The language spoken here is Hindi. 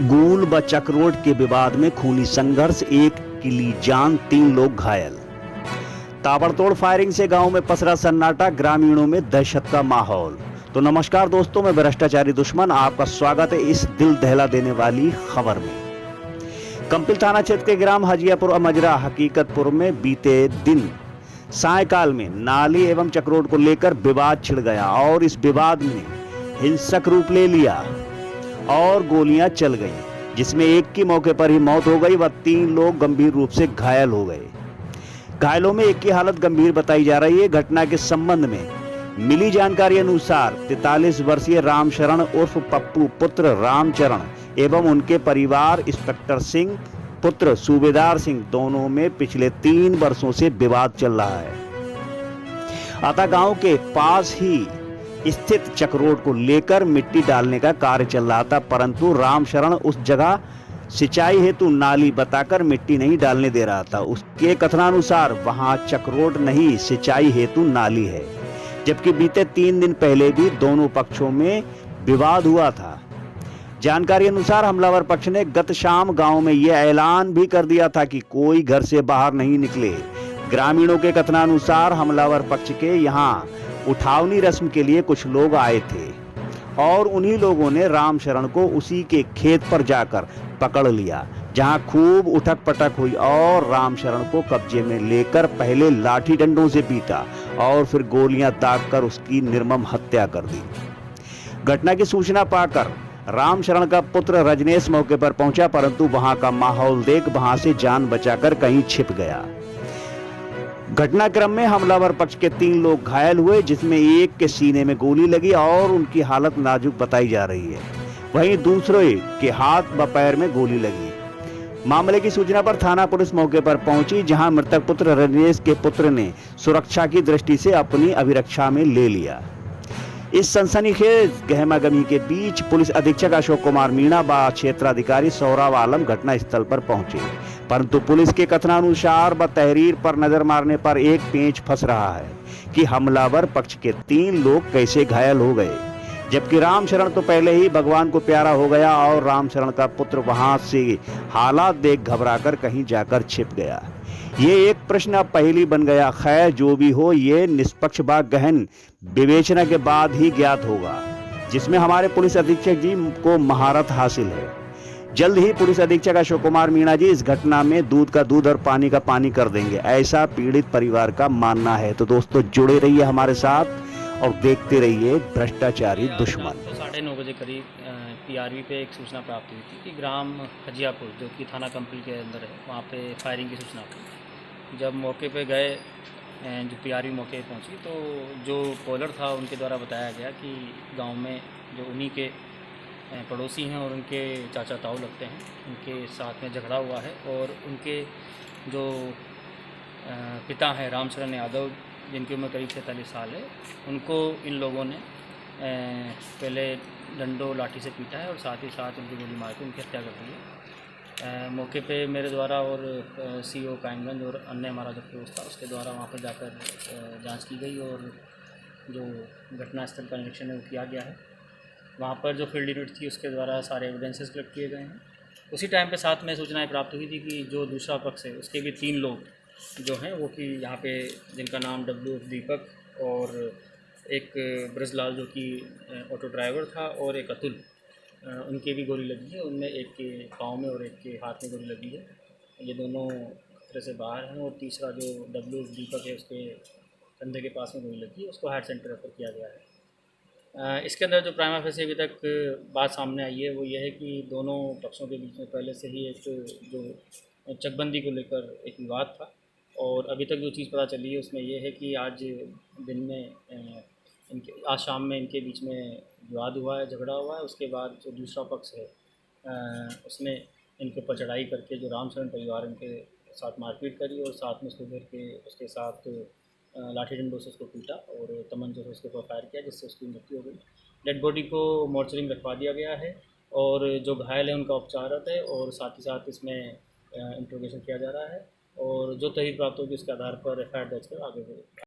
गूल व चक्रोट के विवाद में खूनी संघर्ष, एक की जान, 3 लोग घायल। ताबड़तोड़ फायरिंग से गांव में पसरा सन्नाटा, ग्रामीणों में दहशत का माहौल। तो नमस्कार दोस्तों, मैं भ्रष्टाचारी दुश्मन आपका स्वागत है इस दिल दहला देने वाली खबर में। कंपिल थाना क्षेत्र के ग्राम हजियापुर मजरा हकीकतपुर में बीते दिन सायकाल में नाली एवं चक्रोट को लेकर विवाद छिड़ गया और इस विवाद ने हिंसक रूप ले लिया और गोलियां चल गईं, जिसमें एक की मौके पर ही मौत हो गई व 3 लोग गंभीर रूप से घायल हो गए। घायलों में एक की हालत गंभीर बताई जा रही है। घटना के संबंध में मिली जानकारी अनुसार 43 वर्षीय रामशरण उर्फ पप्पू पुत्र रामचरण एवं उनके परिवार इंस्पेक्टर सिंह पुत्र सूबेदार सिंह दोनों में पिछले 3 वर्षों से विवाद चल रहा है। अतः गांव के पास ही स्थित चक्रोट को लेकर मिट्टी डालने का कार्य चल रहा था, परंतु रामशरण उस जगह सिंचाई हेतु नाली बताकर मिट्टी नहीं डालने दे रहा था। उसके कथनानुसार वहां चक्रोट नहीं, सिंचाई हेतु नाली है, जबकि बीते 3 दिन पहले भी दोनों पक्षों में विवाद हुआ था। जानकारी अनुसार हमलावर पक्ष ने गत शाम गांव में यह ऐलान भी कर दिया था कि कोई घर से बाहर नहीं निकले। ग्रामीणों के कथनानुसार हमलावर पक्ष के यहां उठावनी रस्म के लिए कुछ लोग आए थे और उन्हीं लोगों ने रामशरण को उसी के खेत पर जाकर पकड़ लिया, जहां खूब उठक पटक हुई और रामशरण को कब्जे में लेकर पहले लाठी डंडों से पीटा और फिर गोलियां दागकर उसकी निर्मम हत्या कर दी। घटना की सूचना पाकर रामशरण का पुत्र रजनेश मौके पर पहुंचा, परंतु वहां का माहौल देख वहां से जान बचाकर कहीं छिप गया। घटनाक्रम में हमलावर पक्ष के 3 लोग घायल हुए, जिसमें एक के सीने में गोली लगी और उनकी हालत नाजुक बताई जा रही है। वहीं दूसरे के हाथ व पैर में गोली लगी। मामले की सूचना पर थाना पुलिस मौके पर पहुंची, जहां मृतक पुत्र रजनेश के पुत्र ने सुरक्षा की दृष्टि से अपनी अभिरक्षा में ले लिया। इस सनसनीखेज गहमागमी के बीच पुलिस अधीक्षक अशोक कुमार मीणा व क्षेत्राधिकारी सौरभ आलम घटना स्थल पर पहुंचे, परंतु पुलिस के कथनानुसार व तहरीर पर नजर मारने पर एक पेंच फंस रहा है कि हमलावर पक्ष के 3 लोग कैसे घायल हो गए, जबकि रामशरण तो पहले ही भगवान को प्यारा हो गया और रामशरण का पुत्र वहां से हालात देख घबराकर कहीं जाकर छिप गया। ये एक प्रश्न अब पहेली बन गया। खैर, जो भी हो, ये निष्पक्ष व गहन विवेचना के बाद ही ज्ञात होगा, जिसमें हमारे पुलिस अधीक्षक जी को महारत हासिल है। जल्द ही पुलिस अधीक्षक अशोक कुमार मीणा जी इस घटना में दूध का दूध और पानी का पानी कर देंगे, ऐसा पीड़ित परिवार का मानना है। तो दोस्तों, जुड़े रहिए हमारे साथ और देखते रहिए भ्रष्टाचारी दुश्मन। 9:30 बजे करीब पीआरवी पे एक सूचना प्राप्त हुई थी कि ग्राम हजियापुर, जो कि थाना कंपिल के अंदर है, वहाँ पे फायरिंग की सूचना थी। जब मौके पे गए, जो पीआरवी मौके पे पहुँची, तो जो कॉलर था उनके द्वारा बताया गया कि गांव में जो उन्हीं के पड़ोसी हैं और उनके चाचा ताऊ लगते हैं, उनके साथ में झगड़ा हुआ है और उनके जो पिता हैं रामशरण यादव, जिनकी उम्र करीब 43 साल है, उनको इन लोगों ने पहले डंडों लाठी से पीटा है और साथ ही साथ उनकी गोली मार के उनकी हत्या कर दी है। मौके पे मेरे द्वारा और सीओ कायमगंज और अन्य हमारा जो फोर्स था उसके द्वारा वहाँ पर जाकर जांच की गई और जो घटनास्थल का निरीक्षण है वो किया गया है। वहाँ पर जो फील्ड यूनिट थी उसके द्वारा सारे एविडेंसेस कलेक्ट किए गए हैं। उसी टाइम पे साथ में सूचनाएं प्राप्त हुई थी कि जो दूसरा पक्ष है उसके भी 3 लोग जो हैं वो कि यहाँ पे, जिनका नाम डब्ल्यू दीपक और एक ब्रजलाल जो कि ऑटो ड्राइवर था और एक अतुल, उनके भी गोली लगी है। उनमें एक के पाँव में और एक के हाथ में गोली लगी है। ये दोनों खतरे से बाहर हैं और तीसरा जो डब्ल्यू दीपक है उसके कंधे के पास में गोली लगी है, उसको हार्ट सेंटर रेफर किया गया है। इसके अंदर जो प्राइमा फेसी अभी तक बात सामने आई है वो ये है कि दोनों पक्षों के बीच में पहले से ही एक जो चकबंदी को लेकर एक विवाद था और अभी तक जो चीज़ पता चली है उसमें ये है कि आज दिन में आज शाम में इनके बीच में विवाद हुआ है, झगड़ा हुआ है। उसके बाद जो दूसरा पक्ष है उसने इनके ऊपर चढ़ाई करके जो रामशरण परिवार इनके साथ मारपीट करी और साथ में उसको घेर के उसके साथ लाठी डंडों से उसको पीटा और तमंचों से उसके ऊपर फायर किया, जिससे उसकी मृत्यु हो गई। डेड बॉडी को मोर्चरी में रखवा दिया गया है और जो घायल है उनका उपचारत है और साथ ही साथ इसमें इंट्रोगेशन किया जा रहा है और जो तहरीर प्राप्त होगी उसके आधार पर FIR दर्ज कर आगे बढ़े।